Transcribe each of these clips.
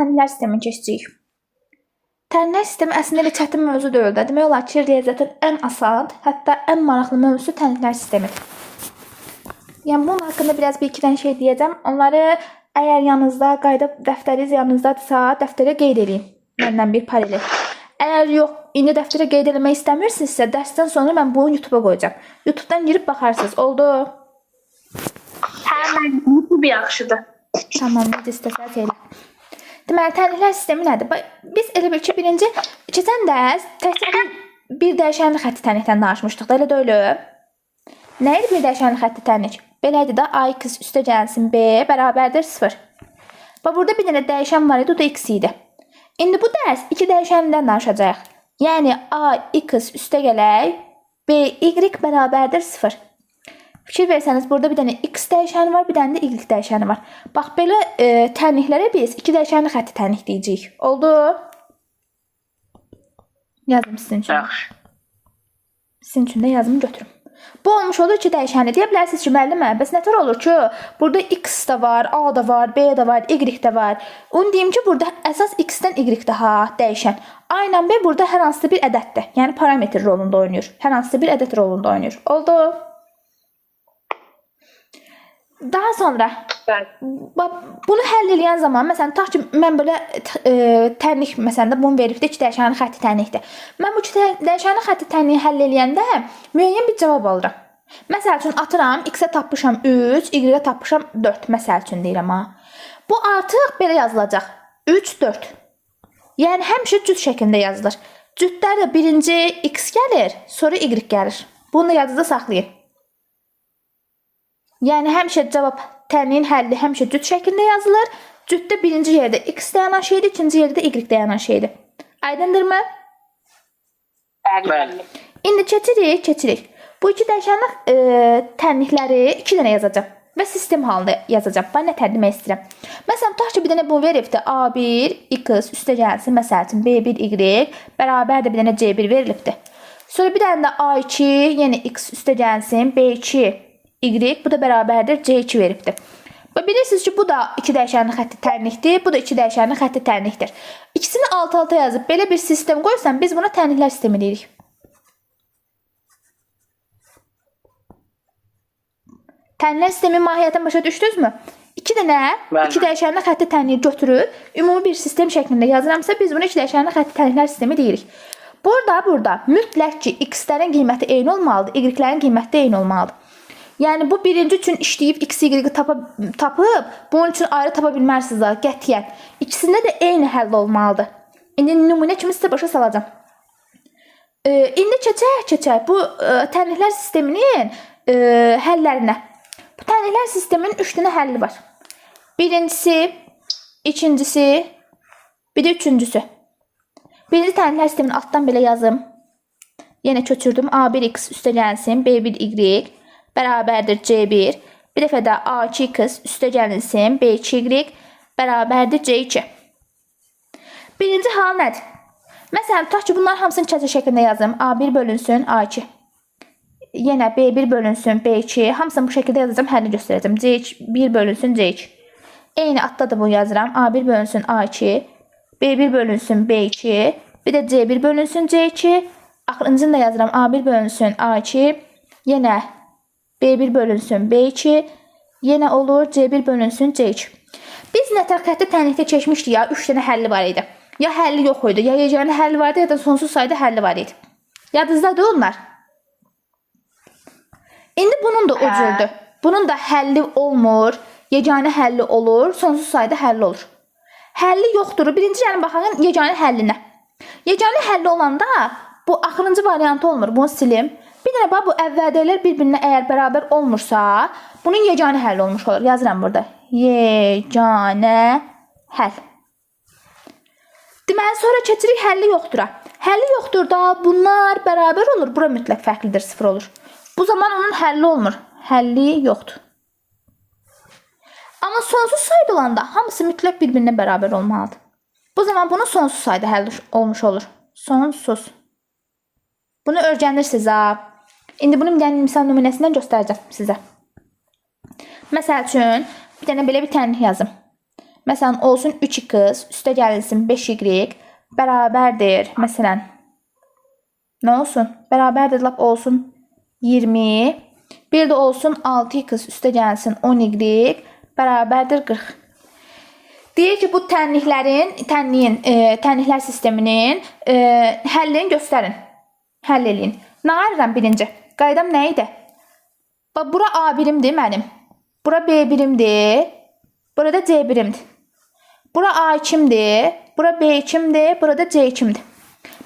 Təhlillər sistemini keçəcəyik. Təhlillər sistemi əslində elə çətin mövzu deyil də. Demək olar ki, riyaziyyatın ən asan, hətta ən maraqlı mövzusu təhlillər sistemidir. Yəni bunun haqqında biraz bir iki dənə şey deyəcəm. Onları əgər yanınızda qayda dəftəriniz yanınızdadırsa, dəftərə qeyd edin. Məndən bir paralel. Əgər yox, indi dəftərə qeyd etmək istəmirsinizsə, dərsdən sonra mən bunu YouTube-a qoyacağam. YouTube-dan girib baxarsınız. Oldu? Hə, mən YouTube yaxşıdır. Tamam, necə istəsəz elə. Deməli, təhlillər sistemi nədir? Biz elə bil ki, birinci keçən dərs təkcə bir dəyişənli xətti tənlikdən danışmışdıq da, elə də öyle. Nə idi bir dəyişənli xətti tənlik? Belədir də, A2 üstə gəlsin B bərabərdir 0. Bax, burada bir dənə dəyişən var idi, o da x idi. İndi bu dərs iki dəyişənlidən danışacaq. Yəni, A2 üstə gələk, BY bərabərdir 0. Fikir versəniz, burada bir dənə x dəyişəni var, bir dənə də y dəyişəni var. Bax, belə tənliklərə biz iki dəyişənli xətti tənlik deyəcəyik. Oldu? Yazım sizin üçün. Yaxşı. Sizin üçün də yazımı götürüm. Bu olmuş olur iki dəyişənli. Deyə bilərsiniz ki, müəllimə, bəs nətər olur ki, burada x da var, a da var, b də var, y də var. Onu deyim ki, burada əsas x-dən y daha dəyişən. A ilə b burada hər hansısa bir ədəddir. Yəni, parametr rolunda oynayır. Hər hansısa bir ədəd rolunda oynayır. Oldu? Daha sonra bunu həll edən zaman, məsələn, tutaq ki, mən belə tənlik, məsələn, bunu veribdə iki dəyişənli xətti tənlikdir. Mən bu iki dəyişənli xətti tənliyi həll eləyəndə müəyyən bir cavab alıram. Məsəl üçün, atıram, x-ə tapmışam 3, y-ə tapmışam 4, məsəl üçün deyirəm ha. Bu artıq belə yazılacaq. 3, 4. Yəni, həmişə cüt şəklində yazılır. Cütlər də birinci x gəlir, sonra y gəlir. Bunu da yadınızda saxlayın. Yəni, həmişə cavab tənliyin həlli həmişə cüt şəklində yazılır. Cütdə birinci yerdə x dayanan şeydir, ikinci yerdə y dayanan şeydir. Aydındırmı? Bəli. İndi keçirik. Bu iki dəyişənli tənlikləri iki dənə yazacağım və sistem halında yazacağım. Ben nə tərcümə istəyirəm? Məsələn, tutaq ki, bir dənə bu veribdir. A1 x üstə gəlsin, məsəl üçün B1 y bərabər də bir dənə C1 verilibdir. Sonra bir dənə də A2, yəni x üstə gəlsin, B2 y, bu da bərabərdir C2 veribdir. Və bilirsiniz ki, bu da iki dəyişənli xətti tənlikdir, bu da iki dəyişənli xətti tənlikdir. İkisini alt-alta yazıb belə bir sistem qoysan, biz buna tənliklər sistemi deyirik. Tənliklər sistemi mahiyyətən başa düşdünüzmü? İki dənə, iki dəyişənli xətti tənliyi götürür, ümumi bir sistem şəklində yazıramsa, biz buna iki dəyişənli xətti tənliklər sistemi deyirik. Burada mütləq ki, x-lərin qiyməti eyni olmalıdır, y-lərin qiyməti də eyni olmalıdır. Yəni, bu birinci üçün işləyib x, y tapıb, bunun üçün ayrı tapa bilmərsiniz daha, qətiyyən. İkisində də eyni həll olmalıdır. İndi nümunə kimi sizə başa salacağım. İndi keçək bu tənliklər sisteminin həllərinə. Bu tənliklər sisteminin 3 dənə həlli var. Birincisi, ikincisi, bir də üçüncüsü. Birinci tənliklər sistemini altdan belə yazım. Yenə köçürdüm. A1x üstə gəlsin, B1 y bərabərdir C1. Bir dəfə də A2x üstə gəlinsin, B2y bərabərdir C2. Birinci hal nədir? Məsələn, tutaq ki, bunların hamısını kəsr şəklində yazım. A1 bölünsün A2. Yenə B1 bölünsün B2. Hamısını bu şəkildə yazacağım, həlli göstərəcəm. C1 bölünsün C2. Eyni adda da bunu yazıram. A1 bölünsün A2. B1 bölünsün B2. Bir də C1 bölünsün C2. Axırıncını da yazıram. A1 bölünsün A2. Yenə B1 bölünsün B2. Yenə olur C1 bölünsün C2. Biz nətər xətti tənlikdə keçmişdik ya, 3 dənə həlli var idi. Ya həlli yox idi, ya yeganə həlli vardı, ya da sonsuz sayda həlli var idi. Yadınızdadır onlar? İndi bunun da o cürdür. Bunun da həlli olmur, yeganə həlli olur, sonsuz sayda həlli olur. Həlli yoxdur. Birinci gəlin baxın yeganə həllinə. Yeganə həlli olanda bu axırıncı variantı olmur. Bunu silim. Bir dənə bax, bu əvvəldələr bir-birinə əgər bərabər olmursa, bunun yeganə həlli olmuş olur. Yazıram burada. Yeganə həll. Deməli, sonra keçirik həlli yoxdura. Həlli yoxdur da bunlar bərabər olur. Bura mütləq fərqlidir, 0 olur. Bu zaman onun həlli olmur. Həlli yoxdur. Amma sonsuz sayda olanda hamısı mütləq bir-birinə bərabər olmalıdır. Bu zaman bunun sonsuz sayda həlli olmuş olur. Sonsuz. Bunu öyrənirsiniz ha. İndi bunu bir dənə misal nümunəsindən göstərəcəm sizə. Məsəl üçün, bir dənə belə bir tənlik yazım. Məsələn, olsun 3x üstə gəlinsin 5y bərabərdir. Məsələn, nə olsun? Bərabərdir, lap olsun 20. Bir də olsun 6x üstə gəlsin 10y bərabərdir 40. Deyir ki, bu tənliklər sisteminin həllini göstərin. Həll eləyin. Nə ayırıram birinci? Qaydam nə idi? Bax, bura A birimdir mənim. Bura B birimdir. Burada C birimdir. Bura A ikimdir. Bura B ikimdir. Burada C ikimdir.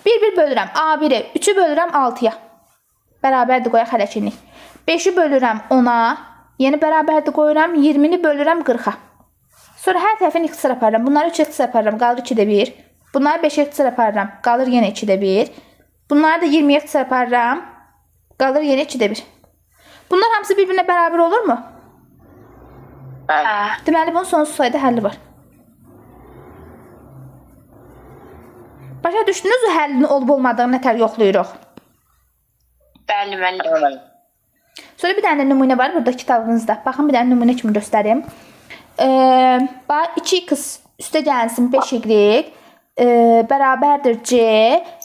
Bir bölürəm. A1-i 3-ü bölürəm 6-ya. Bərabərdir qoyaq hərəkinlik. 5-i bölürəm 10-a. Yeni bərabərdir qoyuram. 20-ni bölürəm 40-a. Sonra hər tərəfini ixtisar aparıram. Bunları 3 ixtisar aparıram. Qalır 2-də 1. Bunları 5 ixtisar aparıram. Qalır yenə 2-də 1. Bunları da 20 ixtisar aparıram. Qalır yenə 2-də 1. Bunlar hamısı bir-birinə bərabər olurmu? Bəli. Deməli, bunun sonsuz sayda həlli var. Başa düşdünüz mü həllinin olub-olmadığını nətər yoxlayırıq? Bəli, müəllim. Sonra bir dənə nümunə var burada kitabınızda. Baxın, bir dənə nümunə kimi göstərim. Bax, 2x üstə gəlsin 5y bərabərdir C.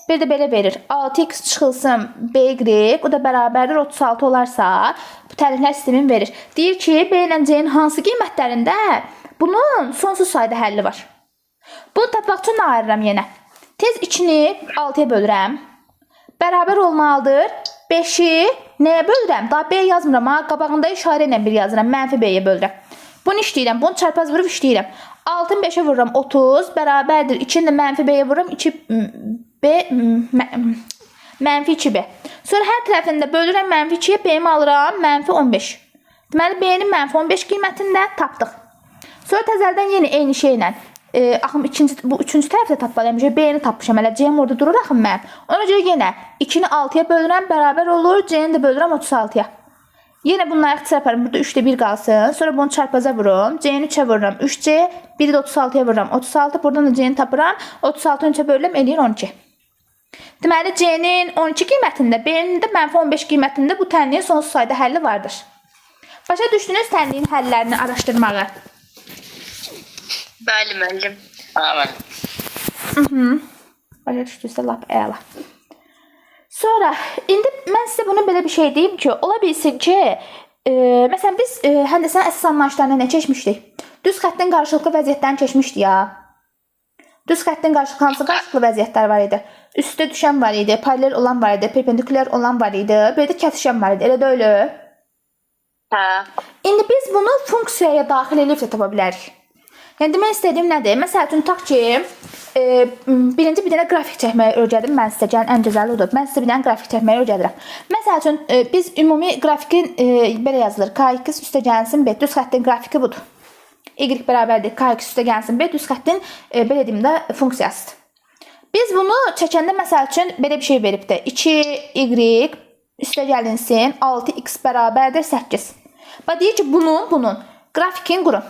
Bir də belə verir. 6x çıxılsın BY, o da bərabərdir 36 olarsa, bu tənliklər sistemin verir. Deyir ki, B ilə C-nin hansı qiymətlərində bunun sonsuz sayda həlli var. Bunu tapmaq üçün nə ayırıram yenə? Tez 2-ni 6-ya bölürəm. Bərabər olmalıdır. 5-i nəyə bölürəm? Daha B yazmıram, ha. Qabağında işarə ilə bir yazıram. Mənfi B-yə bölürəm. Bunu işləyirəm. Bunu çarpaz vurub işləyirəm. 6-ın 5-ə vururam 30. Bərabərdir. 2-ni də mənfi B-yə vururam. 2B mənfi 2B. Sonra hər tərəfində bölürəm mənfi 2-yə. B-mi alıram. Mənfi 15. Deməli, B-nin mənfi 15 qiymətini də tapdıq. Sonra təzəldən yenə eyni şeylə axım bu üçüncü tərəfdə tapmalıyam. B-ni tapmışam. Hələ C-m orada durur axım mənim. Ona görə yenə 2-ni 6-ya bölürəm. Bərabər olur. C-ni də bölürəm 36-ya. Yenə bunları ixtisar yaparım. Burada 3'də 1 qalsın. Sonra bunu çarpaza vururum. C-ni 3'ə vururam. 3C. 1'i də 36'ya vururam. 36. Buradan da C-ni tapıram. 36'ı 3'ə bölürəm. Eləyir 12. Deməli, C-nin 12 qiymətində, B-nin də mənfi 15 qiymətində bu tənliyin sonsuz sayda həlli vardır. Başa düşdünüz tənliyin həllərini araşdırmağı? Bəli, müəllim. Başa düşdünüzsə lap əla. Sonra, indi mən sizə bunu belə bir şey deyim ki, ola bilsin ki, məsələn, biz həndəsən əsas anlayışlarına nə keçmişdik? Düz xəttin qarşılıqlı vəziyyətlərini keçmişdik ya. Düz xəttin qarşılıqlı hansı qarşılıqlı vəziyyətlər var idi? Üstə düşən var idi, paralel olan var idi, perpendikulyar olan var idi, bir də kəsişən var idi, elə də öyle. Hə. İndi biz bunu funksiyaya daxil edib də tapa bilərik. Yəni, demək istədiyim nədir? Məsəl üçün, tutaq ki, birinci bir dənə qrafik çəkməyi öyrədim mən sizə. Gəlin, ən gözəli odur. Mən sizə bir dənə qrafik çəkməyi öyrədirəm. Məsəl üçün, biz ümumi qrafikin belə yazılır. K2 üstə gəlsin B. Düz xəttin qrafiki budur. Y bərabərdir. K2 üstə gəlsin B. Düz xəttin, belə deyim də, funksiyasıdır. Biz bunu çəkəndə, məsəl üçün, belə bir şey veribdir. 2y üstə gəlinsin 6x bərabərdir 8. Bax, deyir ki, bunun qrafikin qurun.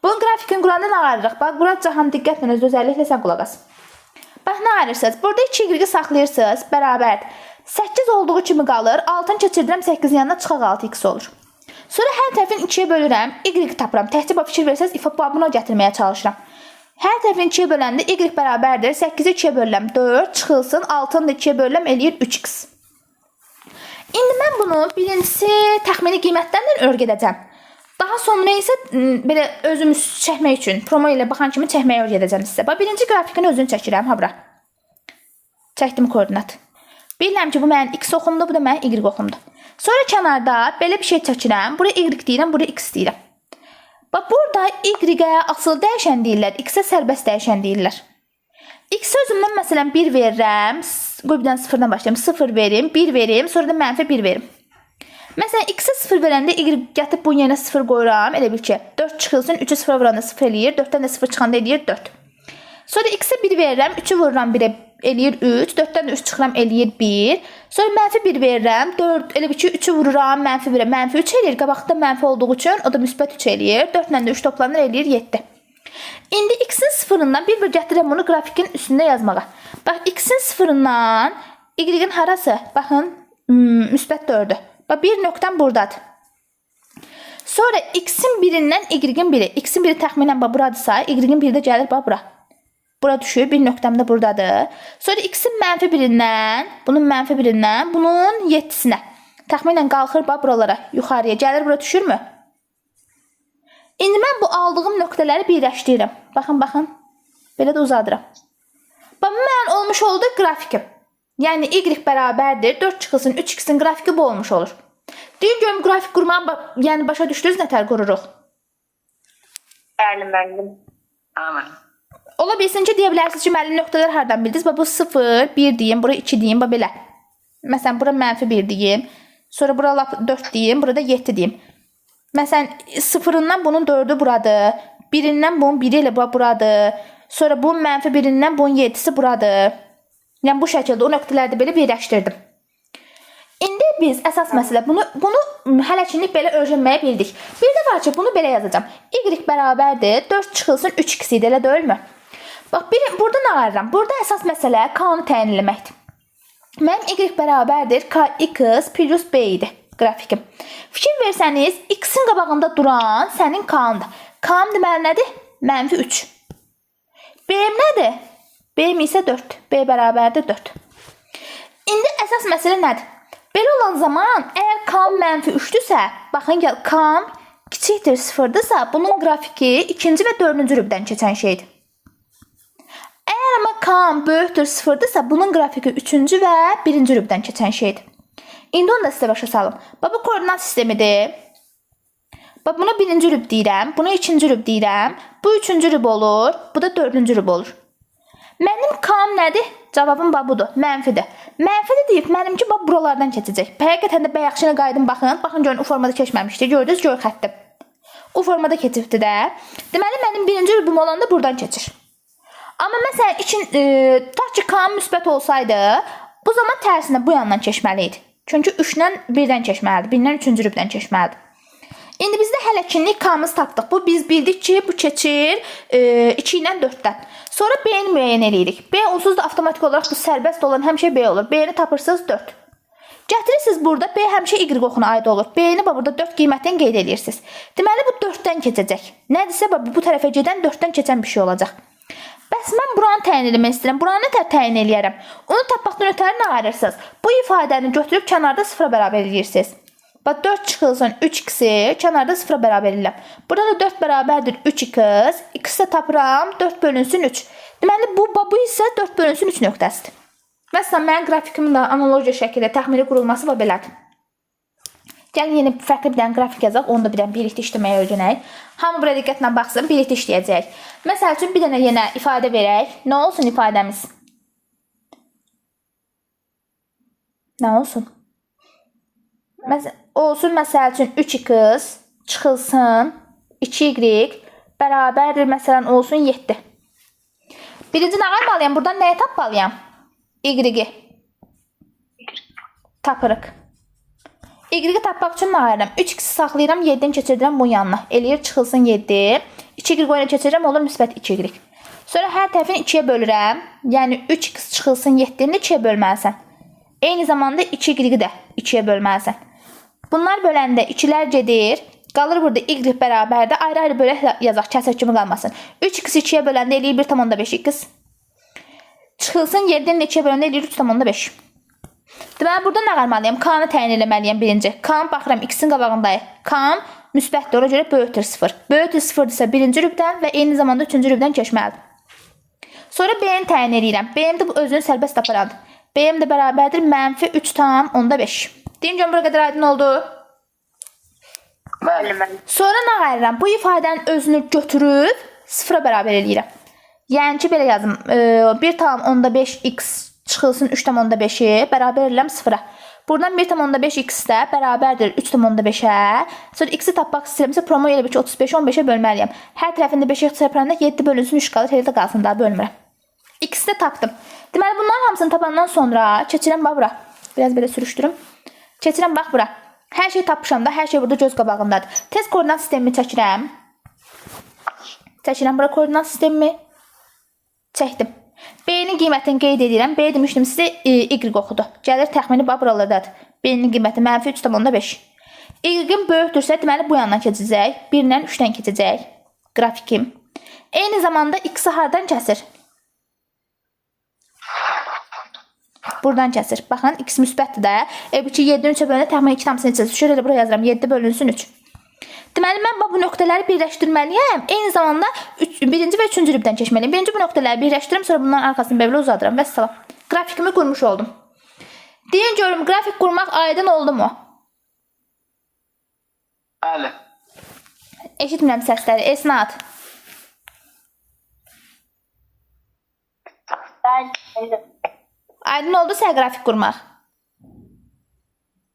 Bunun grafikin quranda nə ayırırıq? Bax, bura cahan diqqətlə, öz özəlliklə sən qulaq as. Bax, nə ayırırsınız? Burada 2y saxlayırsınız, bərabərdir. 8 olduğu kimi qalır. 6-ını keçirdirəm 8-in yanına çıxaq 6x olur. Sonra hər tərəfini 2-yə bölürəm, y tapıram. Təhcə fikir versəz, ifa babına gətirməyə çalışıram. Hər tərəfini 2-yə böləndə y bərabərdir. 8-i 2-yə bölürəm 4, çıxılsın. 6-ını da 2-yə bölürəm, eləyir 3x. İndi mən bunu birincisi təxmini qiymətlərlə öyrədəcəm. Daha sonra isə belə özümüz çəkmək üçün, promo ilə baxan kimi çəkməyə öyrədəcəm sizə. Bax, birinci qrafikin özünü çəkirəm, ha bura. Çəkdim koordinat. Bilirəm ki, bu mənim x oxumdur, bu da mənim y oxumdur. Sonra kənarda belə bir şey çəkirəm. Buraya y deyirəm, buraya x deyirəm. Bax, burada y-ə asılı dəyişən deyirlər, x-ə sərbəst dəyişən deyirlər. X özümdən məsələn 1 verirəm. Qoy bir dənə sıfırdan başlayayım. 0 verim, 1 verim, sonra da mənfi 1 verim. Məsələn, x-ə 0 verəndə y gətib bunun yerinə 0 qoyuram. Elə bil ki, 4 çıxılsın, 3-ü 0 vuranda 0 eləyir, 4-dən də 0 çıxanda eləyir 4. Sonra x-ə 1 verirəm, 3-ü vururam 1-ə eləyir 3, 4-dən də 3 çıxıram eləyir 1. Sonra mənfi 1 verirəm, 4, elə bil ki, 3-ü vururam, mənfi 1-ə, mənfi 3 eləyir. Qabaqda mənfi olduğu üçün o da müsbət 3 eləyir, 4-lə də 3 toplanır eləyir 7. İndi x-in sıfırından bir gətirəm bunu qrafikin üstündə yazmağa. Bax, x-in sıfırından y-in harası? Baxın, müsbət 4-dür. Bax, bir nöqtəm buradadır. Sonra x-in birindən y-in biri. X-in biri təxminən buradırsa, y-in biri də gəlir bura. Bura düşür. Bir nöqtəm də buradadır. Sonra x-in mənfi birindən, bunun mənfi birindən, bunun 7-sinə. Təxminən qalxır buralara, yuxarıya. Gəlir, bura düşürmü? İndi mən bu aldığım nöqtələri birləşdirirəm. Baxın, baxın. Belə də uzadıram. Bax, mən olmuş oldu qrafikim. Yəni, y bərabərdir. 4 çıxılsın 3x-in qrafiki bu olmuş olur. Deyin görüm, qrafik qurmağı, yəni başa düşdünüz nətər qururuq? Bəli, müəllim. Amin. Ola bilsin ki, deyə bilərsiniz ki, müəllim nöqtələr hardan bildiniz? Bu 0, 1 deyim, bura 2 deyim, belə. Məsələn, bura mənfi 1 deyim. Sonra bura 4 deyim, burada 7 deyim. Məsələn, 0-ından bunun 4-ü buradır. 1-indən bunun 1-i ilə buradır. Sonra bunun mənfi 1-indən bunun 7-si buradır. Yəni, bu şəkildə o nöqtələri belə birləşdirdim. İndi biz əsas məsələ bunu hələçinlik belə öyrənməyə bildik. Bir də var ki, bunu belə yazacağım. Y bərabərdir, 4 çıxılsın 3x idi, elə deyilmi? Bax, burada nə ayırıram? Burada əsas məsələ k-nı təyin eləməkdir. Mənim y bərabərdir, kx plus b idi qrafikim. Fikir versəniz, x-in qabağında duran sənin k-ndır. K-m deməli nədir? Mənfi 3. B-m nədir? B-m isə 4. B bərabərdir 4. İndi əsas məsələ nədir? Belə olan zaman, əgər k-m mənfi 3-dürsə, baxın, k-m kiçikdir 0-dırsa, bunun qrafiki 2-ci və 4-cü rübdən keçən şeydir. Əgər amma k-m böyükdür 0-dırsa, bunun qrafiki 3-cü və 1-ci rübdən keçən şeydir. İndi onu da sizə başa salım. Bu koordinat sistemidir. Buna 1-ci rüb deyirəm, buna 2-ci rüb deyirəm, bu 3-cü rüb olur, bu da 4-cü rüb olur. Mənim k-m nədir? Cavabım budur, mənfidir. Mənfidir deyib, mənimki buralardan keçəcək. Həqiqətən də bayaqşına qayıdın, baxın. Baxın, görün, o formada keçməmişdir. Gördünüz, gör xəttim. O formada keçibdir də. Deməli, mənim 1-ci rübüm olanda buradan keçir. Amma məsələn, tutaq ki, k-m müsbət olsaydı, bu zaman tərsinə bu yandan keçməli idi. Çünki 3-dən 1-dən keçməlidir, 1-dən 3-cü rübdən keçməlidir. İndi bizdə hələkinlik k-mızı tapdıq. Biz bildik ki, bu keçir 2 ilə 4-dən. Sonra B-ni müəyyən edirik. B onsuz da avtomatik olaraq bu sərbəst olan həmişə B olur. B-ni tapırsınız 4. Gətirirsiniz burada B həmişə Y oxuna aid olur. B-ni burada 4 qiymətdən qeyd edirsiniz. Deməli, bu 4-dən keçəcək. Nədirsə, bu tərəfə gedən 4-dən keçən bir şey olacaq. Bəs mən buranı təyin eləmək istəyirəm. Buranı nətər təyin eləyərəm? Onu tapmaqdan ötəri nə ayırırsınız? Bu ifadəni götürüb kənarda 0-a bərabər edirsiniz. 4 çıxılsın 3x-i kənarda 0-a bərabər edirəm. Burada da 4 bərabərdir 3x. X-i tapıram 4 bölünsün 3. Deməli, bu isə 4 bölünsün 3 nöqtəsidir. Məsələn, mənim qrafikimin də analogiya şəkildə təxmini qurulması belədir. Gəlin, yeni fərqli bir dənə qrafik yazaq. Onu da birlikdə işləməyə öyrənək. Hamı bura diqqətlə baxsın, birlikdə işləyəcək. Məsəl üçün, bir dənə yenə ifadə verək. Nə olsun ifadəmiz? Nə olsun? Olsun, məsəl üçün 3x çıxılsın 2y bərabərdir, məsələn, olsun 7. Birinci nə almalıyam? Buradan nəyə tapmalıyam? Y-i tapırıq. Y-i tapmaq üçün nə ayıram? 3x saxlayıram, 7-ni keçirdirəm bu yanına. Eləyir, çıxılsın 7. 2y qoyuna keçirdirəm, olur müsbət 2y. Sonra hər tərəfini 2-yə bölürəm. Yəni 3x çıxılsın 7-ni 2-yə bölməlisən. Eyni zamanda 2y də 2-yə bölməlisən. Bunlar böləndə 2-lər gedir. Qalır burada y bərabərdə. Ayrı-ayrı bölək yazaq, kəsək kimi qalmasın. 3x 2-yə böləndə eləyir 1,5x. Çıxılsın 7-nin 2-yə böləndə eləyir 3,5. Deməli, burada nə qalmalıyam? K-nı təyin eləməliyəm birinci. K-nı baxıram, x-in qabağındayıq. K-nı müsbətdir, ona görə böyükdür 0. Böyükdür 0-dırsa 1-ci rübdən və eyni zamanda 3-cü rübdən keçməlidir. Sonra B-ni təyin eləyirəm. B-m də bu özünü sərbəst taparandır. B-m də bərabərdir mənfi 3,5. Deyin görüm, bura qədər aydın oldu. Sonra nə ayırıram? Bu ifadənin özünü götürüb 0-a bərabər eləyirəm. Yəni ki, belə yazım. 1,5x çıxılsın 3,5-i bərabər eləyirəm 0-a. Buradan 1,5x də bərabərdir 3,5-ə. Sonra x-i tapmaq istəyirəmsə, promo elə bir ki, 35-i 15-ə bölməliyəm. Hər tərəfində 5-ə çarpıranda 7 bölünsün 3 qalır, elə də qalsın, daha bölmürəm. X-i də tapdım. Deməli, bunların hamısını tapandan sonra keçirəm bura. Biraz belə sürüşdürüm. Keçirəm, bax bura. Hər şey tapmışam da, hər şey burada göz qabağındadır. Tez koordinat sistemimi çəkirəm. Çəkirəm bura koordinat sistemimi. Çəkdim. B-nin qiymətini qeyd edirəm. B demişdim sizə Y oxudu. Gəlir təxmini buralardadır. B-nin qiyməti mənfi 3,5. Y-in böyükdürsə, deməli bu yandan keçəcək. 1-dən 3-dən keçəcək qrafikim. Eyni zamanda x-i hardan kəsir? Buradan kəsir. Baxın, x müsbətdir də. Bu ki 7-nin 3-ə bölünə təxminən 2 tam neçədir? Düşür, elə buraya yazıram. 7 bölünsün 3. Deməli, mən bu nöqtələri birləşdirməliyəm. Eyni zamanda birinci və üçüncü rübdən keçməliyim. Birinci bu nöqtələri birləşdirim, sonra bunların arxasını belə uzadıram. Vəssalam. Qrafikimi qurmuş oldum. Deyin görüm, qrafik qurmaq aydın oldu mu? Bəli. Eşitmirəm səsləri. Esnat. Bəli. Aydın oldu sən qrafik qurmaq?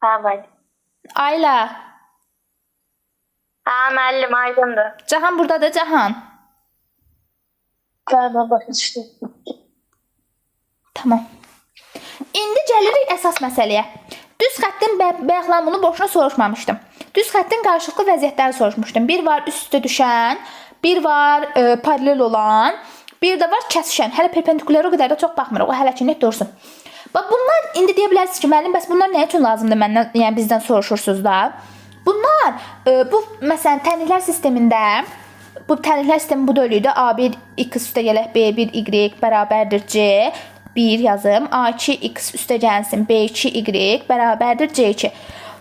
Hə, bəli. Ayla. Hə, müəllim, aydındır. Cahan buradadır, Cahan. Bəli, başa düşdüm. Tamam. İndi gəlirik əsas məsələyə. Düz xəttin bayaqlar bunu boşuna soruşmamışdım. Düz xəttin qarşılıqlı vəziyyətləri soruşmuşdum. Bir var üst-üstə düşən, bir var paralel olan, bir də var kəsişən. Hələ perpendikulyara o qədər də çox baxmırıq. O hələ ki net dursun. Bax bunlar indi deyə bilərsiniz ki, müəllim, bəs bunlar nə üçün lazımdır məndən, yəni bizdən soruşursunuz da? Bunlar bu məsələn tənliklər sistemində bu tənliklər sistemi bu dölüydü. A1 x üstə gələk B1 y bərabərdir C. 1 yazım. A2x üstə gəlsin B2y bərabərdir C2.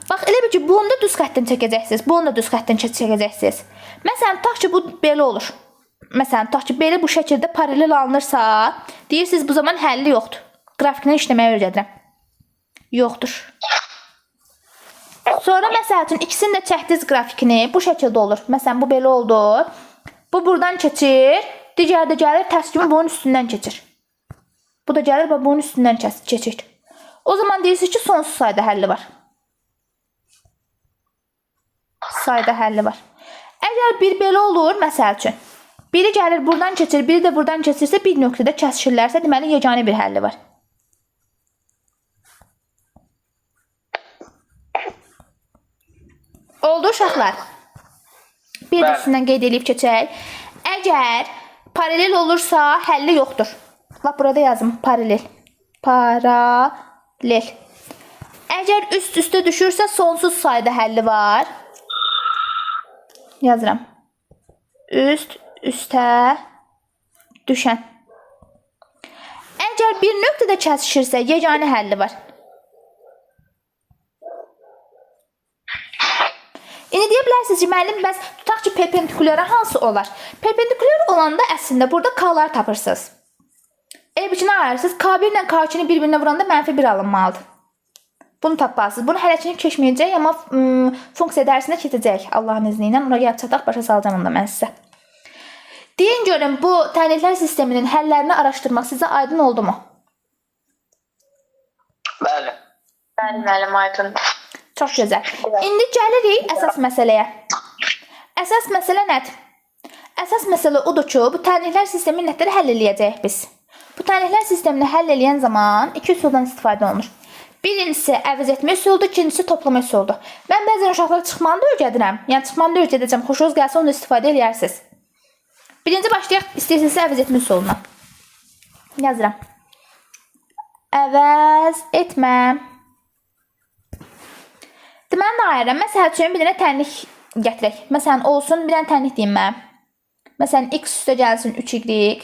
Bax elə bir ki, bunu da düz xəttin çəkəcəksiniz. Bunu da düz xəttin çəkəcəksiniz. Məsələn, tutaq ki, bu belə olur. Məsələn, tutaq ki, belə bu şəkildə paralel alınırsa, deyirsiniz bu zaman həlli yoxdur. Qrafiklə işləməyi öyrədirəm. Yoxdur. Sonra məsəl üçün ikisinin də çəkdiniz qrafikini bu şəkildə olur. Məsələn, bu belə oldu. Bu buradan keçir. Digər də gəlir tərs kimi bunun üstündən keçir. Bu da gəlir və bunun üstündən keçir. O zaman deyirsiniz ki, sonsuz sayda həlli var. Sayda həlli var. Əgər bir belə olur, məsəl üçün, biri gəlir buradan keçir, biri də buradan keçirsə, bir nöqtədə kəsişirlərsə, deməli yeganə bir həlli var. Oldu uşaqlar. Bir də üstündən qeyd edib keçək. Əgər paralel olursa, həlli yoxdur. Lap burada yazım, paralel. Paralel. Əgər üst-üstə düşürsə, sonsuz sayda həlli var. Yazıram. Üst-üstə düşən. Əgər bir nöqtədə kəsişirsə, yeganə həlli var. İndi deyə bilərsiniz ki, müəllim, bəs tutaq ki, perpendikulyara hansı olar? Perpendikulyar olanda əslində burada k-lar tapırsınız. Elə bir ki, nə ayırırsınız? K1 ilə K2-ni bir-birinə vuranda -1 alınmalıdır. Bunu tapmalısınız. Bunu hələkini keçməyəcək, amma funksiya dərsində keçəcək Allahın izni ilə. Ona gəlib çataq, başa salacağım onda mən sizə. Deyin görün, bu tənliklər sisteminin həllərini araşdırmaq sizə aydın oldu mu? Bəli. Bəli, müəllim, aydındır. Çox gözəl. İndi gəlirik əsas məsələyə. Əsas məsələ nədir? Əsas məsələ odur ki, bu tənliklər sistemini nətləri həll eləyəcəyik biz? Bu tənliklər sistemini həll eləyən zaman iki üsuldan istifadə olunur. Birincisi əvəz etmə üsuludur, ikincisi toplama üsuludur. Mən bəzən uşaqlara çıxmanı da öyrədirəm. Yəni çıxmanı da öyrədəcəm. Xoşunuz gəlsə onu da istifadə eləyərsiniz. Birinci başlayaq istəyirsinizsə əvəz etmə üsulundan. Yazıram. Əvəz etmə. Deməli, nə ayırıram? Məsəl üçün, bir dənə tənlik gətirək. Məsələn, olsun, bir dənə tənlik deyim mən. Məsələn, x üstə gəlsin 3y.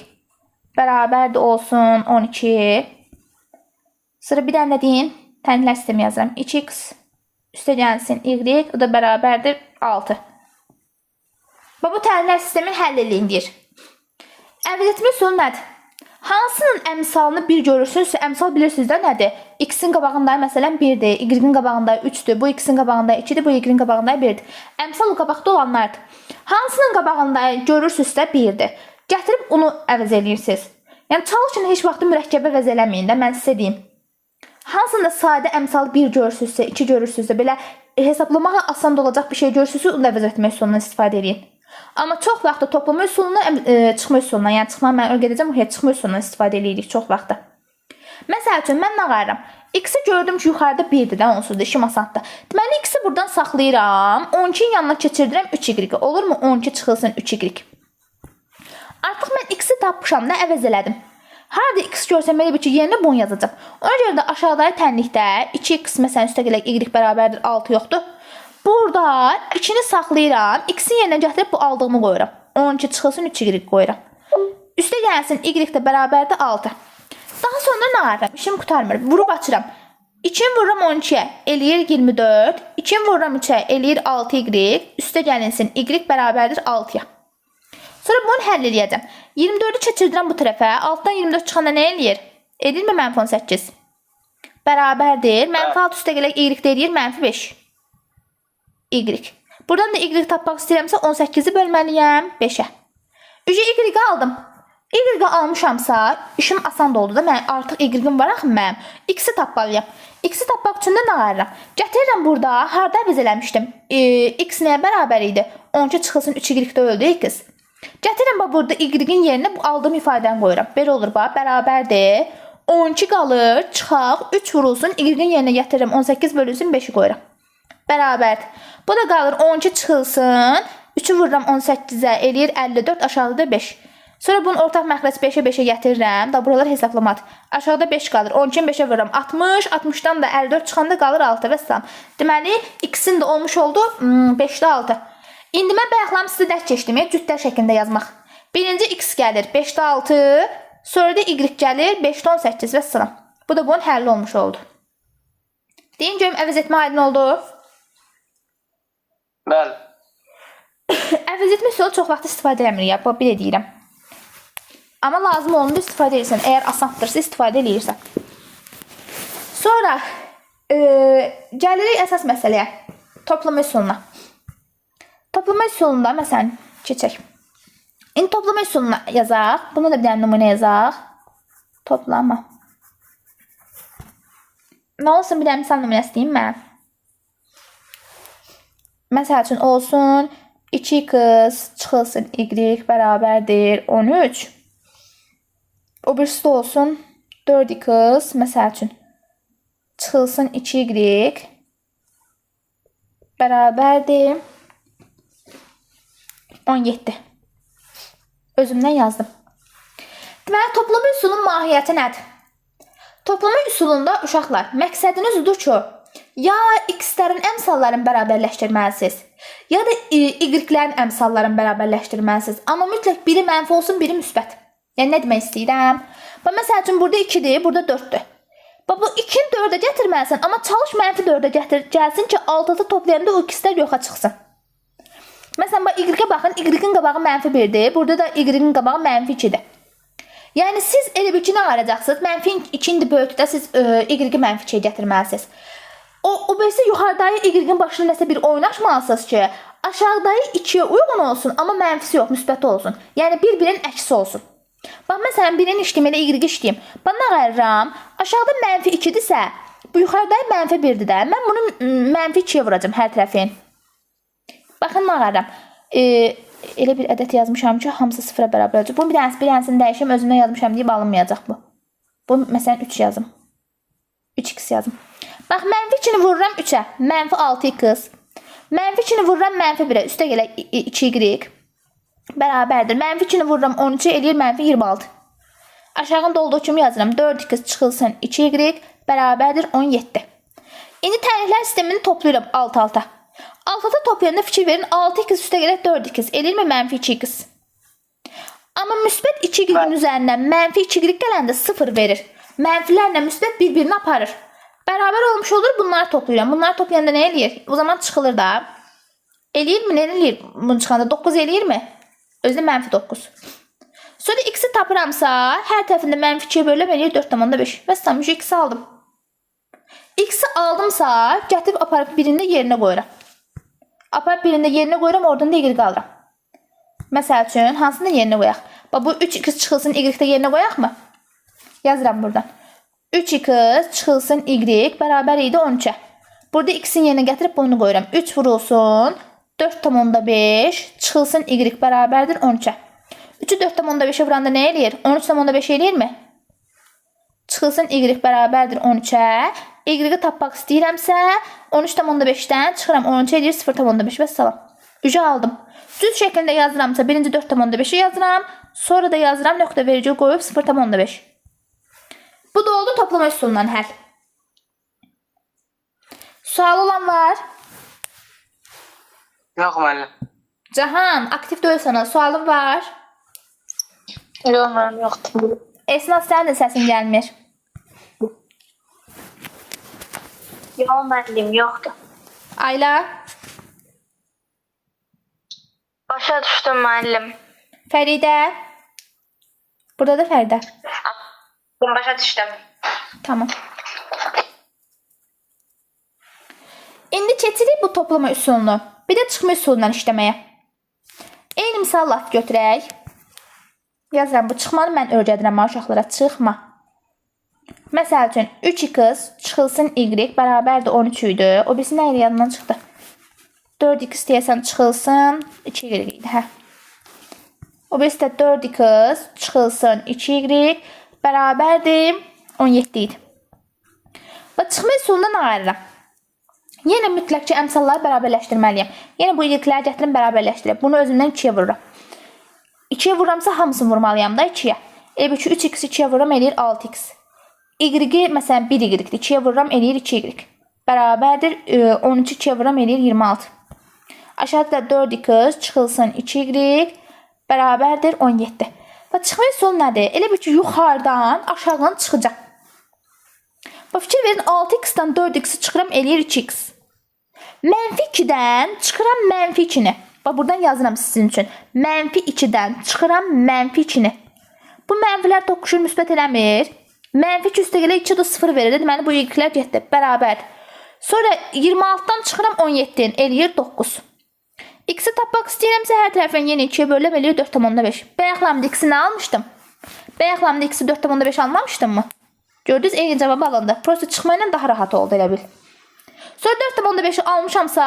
Bərabərdir olsun 12. Sonra bir dənə deyin. Tənliklər sistemi yazıram. 2x üstə gəlsin y. O da bərabərdir 6. Bu tənliklər sistemin həll eləyin deyir. Əvəz etmə üsulu nədir? Hansının əmsalını bir görürsünüzsə, əmsal bilirsiniz də nədir? X-in qabağında məsələn 1-dir, Y-in qabağında 3-dür, bu X-in qabağında 2-dir, bu Y-in qabağında 1-dir. Əmsal o qabaqda olanlardır. Hansının qabağında görürsünüzsə 1-dir. Gətirib onu əvəz eləyirsiniz. Yəni çalışın heç vaxt mürəkkəbə əvəz eləməyin də, mən sizə deyim. Hansında sadə əmsal 1 görürsünüzsə, 2 görürsünüzsə, belə hesablamağa asan olacaq bir şey görürsünüzsə, onu əvəz etmə üsulundan istifadə edin. Amma çox vaxt toplama üsulundan, çıxma üsulundan, yəni çıxma mən öyrədəcəm, o çıxma üsulundan istifadə edirik çox vaxtda. Məsəl üçün, mən nə qayıram? X-i gördüm ki, yuxarıda 1-dir də, onsuz da işim asandır. Deməli, X-i buradan saxlayıram, 12-nin yanına keçirdirəm 3y. Olurmu? 12 çıxılsın 3y. Artıq mən X-i tapmışam da, əvəz elədim. Harada X görsəm, elə bir ki, yerinə bunu yazacaq. Ona görə də aşağıdakı tənlikdə 2x məsələn üstə gələk y bərabərdir 6 yoxdur. Burada içini saxlayıram. X-in yerinə gətirib bu aldığımı qoyuram. 12 çıxılsın 3y qoyuram. Üstə gəlsin y də bərabərdir 6. Daha sonra nə edirəm? İşim qurtarmır. Vurub açıram. 2-ni vururam 12-yə, eləyir 24. 2-ni vururam 3-ə, eləyir 6y. Üstə gəlinsin y bərabərdir 6-ya. Sonra bunu həll edəcəm. 24-ü keçirdirəm bu tərəfə. Altdan 24 çıxanda nə eləyir? Edilmə mənfi 18. Bərabərdir. Mənfi 6 üstə gələk y də eləyir mənfi 5. Y. Buradan da y tapmaq istəyirəmsə 18-i bölməliyəm 5-ə. Ücə y aldım. Y almışamsa işim asan da oldu da. Mən artıq y-im var axı mənim. X-i tapmalıyam. X-i tapmaq üçün də nə edirəm? Gətirirəm burada. Harda əvəz eləmişdim? X nəyə bərabər idi? 12 çıxılsın 3y-də öldü x. Gətirirəm burada y-in yerinə bu aldığım ifadəni qoyuram. Belə olur bax. Bərabərdir. 12 qalır. Çıxaq. 3 vurulsun. Y-in yerinə gətirirəm. 18 bölünsün 5-i qoyuram. Bərabərdir. Bu da qalır 12 çıxılsın. 3-ü vururam 18-ə. Eləyir 54. Aşağıda 5. Sonra bunun ortaq məxrəc 5-ə 5-ə gətirirəm. Da buralar hesablamadı. Aşağıda 5 qalır. 12-ni 5-ə vururam. 60. 60-dan da 54 çıxanda qalır 6 və salam. Deməli, x-in də olmuş oldu 5-də 6. İndi mən bayaqlam sizə dərk keçdim. Cütlər şəklində yazmaq. Birinci x gəlir 5-də 6. Sonra da y gəlir 5-də 18 və salam. Bu da bunun həlli olmuş oldu. Deyin görüm, əvəz etmə aydın oldu. Bəli. Əvəz etmə üsulu çox vaxt istifadə eləmirik. Bax, belə deyirəm. Amma lazım olanda istifadə edirsən. Əgər asanddırsa istifadə edirsən. Sonra gəlirik əsas məsələyə. Toplama üsuluna. Toplama üsulunda məsələn keçək. İndi toplama üsuluna yazaq. Buna da bir dənə nümunə yazaq. Toplama. Nə olsun bir dənə misal nümunəsi deyim mən. Məsəl üçün olsun 2x çıxılsın y bərabərdir 13. O birisi də olsun 4x məsəl üçün çıxılsın 2y bərabərdir 17. Özümdən yazdım. Deməli, toplama üsulunun mahiyyəti nədir? Toplama üsulunda uşaqlar, məqsədiniz odur ki, ya x-lərin əmsallarını bərabərləşdirməlisiniz, ya da y-lərin əmsallarını bərabərləşdirməlisiniz. Amma mütləq biri mənfi olsun, biri müsbət. Yəni, nə demək istəyirəm? Məsəl üçün, burada 2-dir, burada 4-dür. Bu 2-ni 4-ə gətirməlisən, amma çalış mənfi 4-ə gətir, gəlsin ki, 6-da toplayanda o ikislər yoxa çıxsın. Məsələn, y-ə baxın, y-in qabağı mənfi 1-dir, burada da y-in qabağı mənfi 2-dir. Yəni, siz elə bir ki, nə arayacaqsınız? Mənfi 2-ni böyükdə siz y-i mənfi 2-yə gətirməlisiniz. O birisi yuxarıdayı y-in başına nəsə bir oynaşmalısınız ki, aşağıdayı 2-yə uyğun olsun, amma mənfisi yox, müsbəti olsun. Yəni, bir-birinin əksi olsun. Bax, məsələn, birini işləyim, elə y-i işləyim. Bax, nə qayırıram? Aşağıda mənfi 2-dirsə, bu yuxarıdayı mənfi 1-dir də. Mən bunu mənfi 2-yə vuracam hər tərəfin. Baxın, nə qayırıram? Elə bir ədət yazmışam ki, hamısı 0-a bərabər olacaq. Bunun bir dənəsini dəyişəm, özümdən yazmışam deyib alınmayacaq bu. Bunu, məsələn, 3 yazım. 3x yazım. Bax, mənfi 2-ni vururam 3-ə. Mənfi 6x. Mənfi 2-ni vururam mənfi 1-ə. Üstə gələk 2y. Bərabərdir. Mənfi 2-ni vururam 13-ə, eləyir mənfi 26. Aşağında olduğu kimi yazıram. 4x çıxılsın 2y bərabərdir 17. İndi tənliklər sistemini toplayıram 6-6. 6-da toplayanda fikir verin. 6x üstə gələk 4x. Eləyir mi mənfi 2x? Amma müsbət 2y-in üzərindən mənfi 2y gələndə 0 verir. Mənfilərlə müsbət bir-birini aparır. Bərabər olmuş olur, bunları toplayıram. Bunları toplayanda nə eləyir? O zaman çıxılır da. Eləyir mi? Nə eləyir? Bunu çıxanda 9 eləyir mi? Özdə mənfi 9. Sonra x-i tapıramsa, hər tərəfində mənfi 2-yə bölüm eləyir 4,5. Və səmücü x-i aldım. X-i aldımsa, gətirib aparıb birində yerinə qoyuram. Aparıb birində yerinə qoyuram, oradan da y qalıram. Məsəl üçün, hansını yerinə qoyaq? Bu 3x çıxılsın y-də yerinə qoyaq mı? Yazıram buradan. 3x çıxılsın y bərabər idi 13-ə. Burada x-in yerinə gətirib bunu qoyuram. 3 vurulsun 4,5 çıxılsın y bərabərdir 13-ə. 3-ü 4,5-ə vuranda nə eləyir? 13,5 eləyir mi? Çıxılsın y bərabərdir 13-ə. Y-i tapmaq istəyirəmsə 13,5-dən çıxıram 13-ə eləyir 0,5 və salam. Ücə aldım. Düz şəklində yazıramsa birinci 4,5-i yazıram. Sonra da yazıram nöqtə verici qoyub 0,5. Bu da oldu toplama üsulundan həll. Sual olan var? Yox müəllim. Cahan, aktiv deyilsən, sualın var. Yox, mənim yoxdur. Esnaf, sənin də səsin gəlmir. Yox, müəllim, yoxdur. Ayla, Başa düşdüm, müəllim. Fəridə. Burada da Fəridə. Başa düşdüm. Tamam. İndi keçirik bu toplama üsulunu. Bir də çıxma üsulundan işləməyə. Eyni misal laf götürək. Yazıram, bu çıxmanı mən öyrədirəm uşaqlara. Çıxma. Məsəl üçün 3x çıxılsın y bərabərdir 13 idi. O birisi nə ilə yadından çıxdı? 4x deyəsən çıxılsın 2y idi. Hə. O birisi də 4x çıxılsın 2y bərabərdir 17 idi. Və çıxma üsulundan ayırıram. Yenə mütləq ki, əmsalları bərabərləşdirməliyəm. Yenə bu y-ləri gətirim bərabərləşdirəm. Bunu özümdən 2-yə vururam. 2-yə vururamsa hamısını vurmalıyam da 2-yə. Elbə ki, 3x 2-yə vururam, eləyir 6x. Y-i, məsələn, 1y-dir. 2-yə vururam, eləyir 2y. Bərabərdir 13 2-yə vururam, eləyir 26. Aşağıda da 4x çıxılsın 2y bərabərdir 17. Və çıxma üsulu nədir? Elə bir ki, yuxarıdan aşağıdan çıxacaq. Və fikir verin, 6x-dan 4x-i çıxıram, eləyir 2x. Mənfi 2-dən çıxıram mənfi 2-ni. Və buradan yazıram sizin üçün. Mənfi 2-dən çıxıram mənfi 2-ni. Bu mənfilər toqquşur, müsbət eləmir. Mənfi 2 üstə gələ 2 də 0 verir. Deməli, bu y-lər getdi. Bərabər. Sonra 26-dan çıxıram 17-ni. Eləyir 9. X-i tapmaq istəyirəmsə, hər tərəfdən yenə 2-yə böləm, eləyir 4,5. Bayaqlamda X-i nə almışdım? Bayaqlamda X-i 4,5 almamışdım mı? Gördünüz, eyni cavabı alındı. Prosta çıxmayla daha rahat oldu, elə bil. Sonra 4,5-i almışamsa,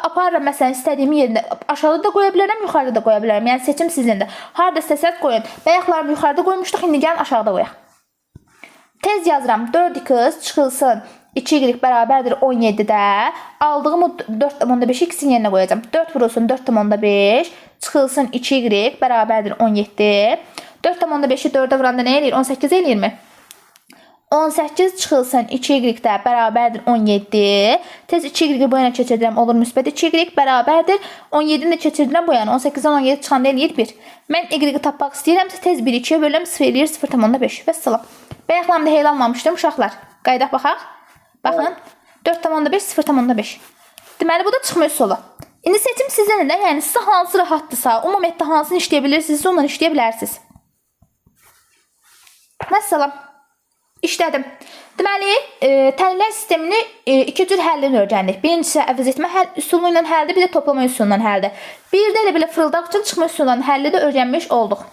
aparıram məsələn istədiyimi yerində. Aşağıda da qoya bilərəm, yuxarıda da qoya bilərəm. Yəni seçim sizindir. Harada istəsəz qoyun. Bayaqlarımı yuxarıda qoymuşduq, indi gəlin aşağıda qoyaq. Tez yazıram. 4x çıxılsın 2y bərabərdir 17-də. Aldığım o 4,5 x-in yerinə qoyacağam. 4 vurulsun 4,5 çıxılsın 2y bərabərdir 17. 4,5-i 4-ə vuranda nə eləyir? 18 eləyir mi? 18 çıxılsın 2y-də bərabərdir 17. Tez 2y bu yana keçirdirəm, olur müsbət 2y bərabərdir 17-ni də keçirdirəm bu yana. 18-dən 17 çıxanda eləyir 1. Mən y-i tapmaq istəyirəmsə tez 1 2-yə bölürəm, 0 eləyir 0,5 və salam. Bayaqlamda heyl almamışdım uşaqlar. Qaydaq baxaq. Baxın. 4,5 0,5. Deməli bu da çıxma üsulu. İndi seçim sizindir də, yəni sizə hansı rahatdırsa, ümumiyyətlə hansını işləyə bilirsiniz, onunla işləyə bilərsiniz. Məsələn, işlədim. Deməli, tənlər sistemini iki cür həllini öyrəndik. Birincisi əvəz etmə üsulu ilə həldir, bir də toplama üsulu ilə həldir. Bir də elə belə fırıldaq üçün çıxma üsulu ilə həlli də öyrənmiş olduq.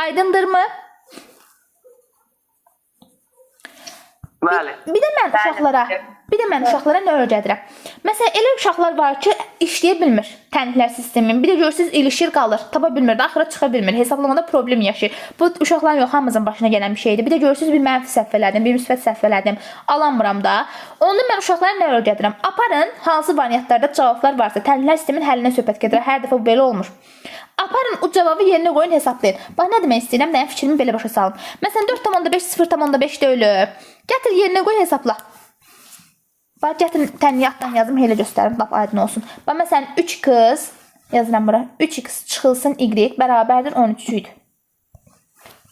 Aydındırmı? Bəli. Bir də mən uşaqlara nə öyrədirəm? Məsələn, elə uşaqlar var ki, işləyə bilmir tənliklər sistemin. Bir də görürsünüz, ilişir qalır, tapa bilmir, axıra çıxa bilmir. Hesablamada problem yaşayır. Bu uşaqların yox, hamımızın başına gələn bir şeydir. Bir də görürsünüz, bir mənfi səhv elədim, bir müsbət səhv elədim, alamıram da. Onda mən uşaqlara nə öyrədirəm? Aparın, hansı variantlarda cavablar varsa, tənliklər sistemin həllinə söhbət gedir. Hər dəfə bu belə olmur. Aparın, o cavabı yerinə qoyun, hesablayın. Bax, nə demək istəyirəm? Mənim fikrimi belə başa salın. Məsələn, 4,5 0,5 deyilib. Gətir yerinə qoy, hesabla. Bax, gətir tənniyyatdan yazım, elə göstərim, lap aydın olsun. Bax, məsələn, 3x, yazıram bura, 3x çıxılsın y bərabərdir 13 idi.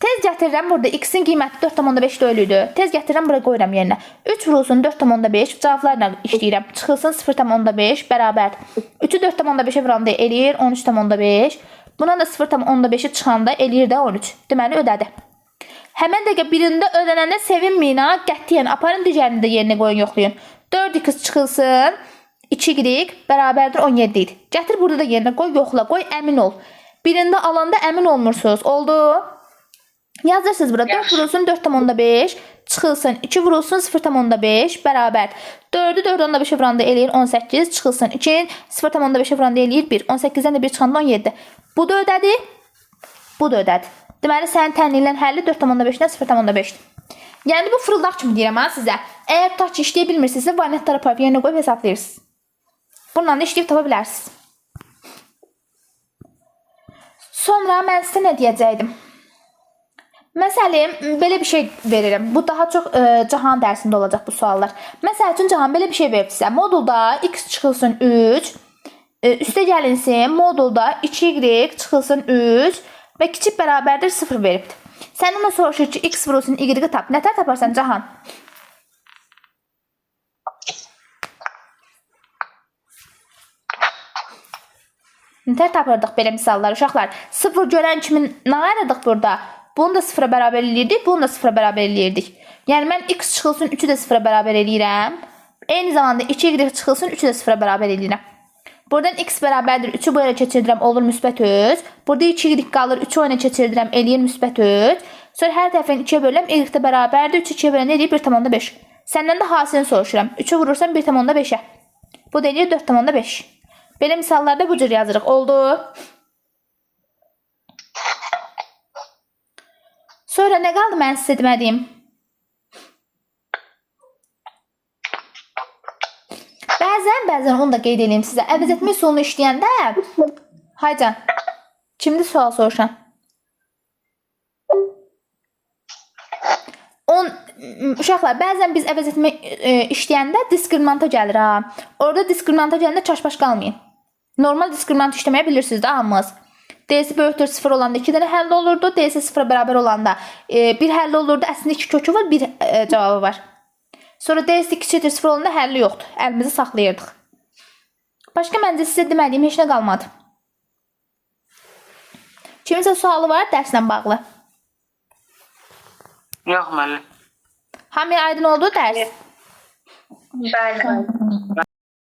Tez gətirirəm, burada x-in qiyməti 4,5 deyildi. Tez gətirirəm, bura qoyuram yerinə. 3 vurulsun 4,5, cavablarla işləyirəm. Çıxılsın 0,5 bərabərdir. 3-ü 4,5-ə vuranda eləyir 13,5. Buna da 0,5-i çıxanda eləyir də 13. Deməli, ödədi. Həmən dəqiqə birində ödənəndə sevinməyin ha, qətiyyən. Aparın digərini də yerinə qoyun, yoxlayın. 4x çıxılsın 2y bərabərdir 17 idi. Gətir burada da yerinə qoy, yoxla, qoy, əmin ol. Birində alanda əmin olmursunuz. Oldu? Yazırsınız bura. 4 vurulsun 4,5 çıxılsın 2 vurulsun 0,5 bərabər. 4-ü 4,5-ə vuranda eləyir 18 çıxılsın 2 0,5-ə vuranda eləyir 1. 18-dən də 1 çıxanda 17. Bu da ödədi. Bu da ödədi. Deməli, sənin tənliklərin həlli 4,5-dən 0,5-dir. Yəni, bu fırıldaq kimi deyirəm ha sizə. Əgər tutaq ki, işləyə bilmirsinizsə, variantlara aparıb yerinə qoyub hesablayırsınız. Bununla da işləyib tapa bilərsiniz. Sonra mən sizə nə deyəcəkdim? Məsələn, belə bir şey verirəm. Bu daha çox Cahan dərsində olacaq bu suallar. Məsəl üçün, Cahan belə bir şey verib sizə. Modulda x çıxılsın 3, Üstə gəlinsin, modulda 2y çıxılsın 3 və kiçik bərabərdir 0 veribdir. Sən ona soruşur ki, x vurulsun y-i tap. Nətər taparsan Cahan? Nətər tapırdıq belə misallar uşaqlar? 0 görən kimi nə ayırdıq burada? Bunu da 0-a bərabər eləyirdik, bunu da 0-a bərabər eləyirdik. Yəni mən x çıxılsın 3-ü də 0-a bərabər eləyirəm. Eyni zamanda 2y çıxılsın 3-ü də 0-a bərabər eləyirəm. Buradan x bərabərdir 3-ü bu yana keçirdirəm, olur müsbət 3. Burada 2y qalır, 3-ü o yana keçirdirəm, eləyir müsbət 3. Sonra hər tərəfini 2-yə bölürəm, y də bərabərdir, 3-ü 2-yə bölən eləyir 1,5. Səndən də hasilini soruşuram. 3-ü vurursan 1,5-ə. Bu da eləyir 4,5. Belə misallarda bu cür yazırıq. Oldu. Sonra nə qaldı mən sizə demədiyim? Bəzən onu da qeyd edeyim sizə. Əvəz etmə üsulunu işləyəndə Haycan, kimdir sual soruşan? Uşaqlar, bəzən biz əvəz etmə işləyəndə diskriminanta gəlir ha. Orada diskriminanta gələndə çaşbaş qalmayın. Normal diskriminant işləməyi bilirsiniz də hamımız. D-si böyükdür 0 olanda 2 dənə həll olurdu. D-si 0-a bərabər olanda 1 həll olurdu. Əslində 2 kökü var, 1 cavabı var. Sonra D-si kiçikdir 0 olanda həlli yoxdur. Əlimizi saxlayırdıq. Başqa məncə sizə demədiyim heç nə qalmadı. Kiminsə sualı var dərslə bağlı? Yox müəllim. Hamıya aydın oldu dərs? Bəli.